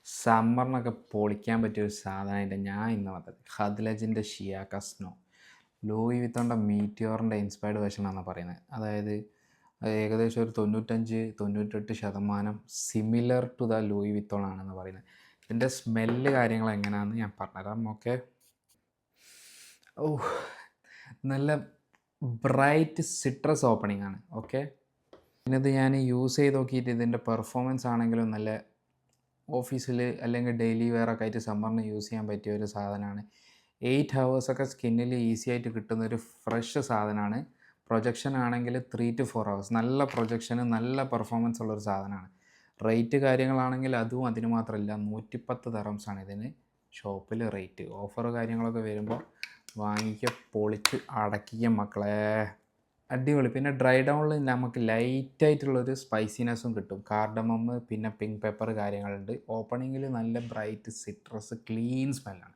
സമ്മറിനൊക്കെ പൊളിക്കാൻ പറ്റിയൊരു സാധനമായിട്ട് ഞാൻ ഇന്ന് വന്നത് ഹദ്ലജിൻ്റെ ഷിയാക്ക സ്നോ. ലൂയി വിത്തോൻ്റെ മീറ്റിയോറിൻ്റെ ഇൻസ്പയർഡ് വേർഷനാണെന്നാണ് പറയുന്നത്. അതായത് ഏകദേശം ഒരു 98% similar to the Louis Vuitton ആണെന്ന് പറയുന്നത്. ഇതിൻ്റെ സ്മെല്ല് കാര്യങ്ങൾ എങ്ങനെയാണെന്ന് ഞാൻ പറഞ്ഞുതരാം. ഓക്കെ. ഓ, നല്ല ബ്രൈറ്റ് സിട്രസ് ഓപ്പണിംഗ് ആണ്. ഓക്കെ, പിന്നെ ഇത് ഞാൻ യൂസ് ചെയ്ത് നോക്കിയിട്ട് ഇതിൻ്റെ പെർഫോമൻസ് ആണെങ്കിലും നല്ല ഓഫീസിൽ അല്ലെങ്കിൽ ഡെയിലി വെയറൊക്കെ ആയിട്ട് സമ്മറിന് യൂസ് ചെയ്യാൻ പറ്റിയ ഒരു സാധനമാണ്. 8 ഹവേഴ്സൊക്കെ സ്കിന്നിൽ ഈസി ആയിട്ട് കിട്ടുന്നൊരു ഫ്രഷ് സാധനമാണ്. പ്രൊജക്ഷൻ ആണെങ്കിൽ 3 to 4 ഹവേഴ്സ്. നല്ല പ്രൊജക്ഷന് നല്ല പെർഫോമൻസ് ഉള്ളൊരു സാധനമാണ്. റേറ്റ് കാര്യങ്ങളാണെങ്കിൽ അതും അതിന് മാത്രമല്ല, 110 ദിർഹംസാണ് ഇതിന് ഷോപ്പിൽ റേറ്റ്. ഓഫർ കാര്യങ്ങളൊക്കെ വരുമ്പോൾ വാങ്ങിക്കുക, പൊളിച്ച് അടക്കിക്കുക മക്കളെ. അടിപൊളി. പിന്നെ ഡ്രൈ ഡൗണിൽ നമുക്ക് ലൈറ്റായിട്ടുള്ളൊരു സ്പൈസിനെസ്സും കിട്ടും. കാർഡമം, പിന്നെ പിങ്ക് പെപ്പർ കാര്യങ്ങളുണ്ട്. ഓപ്പണിങ്ങിൽ നല്ല ബ്രൈറ്റ് സിട്രസ് ക്ലീൻ സ്മെല്ലാണ്.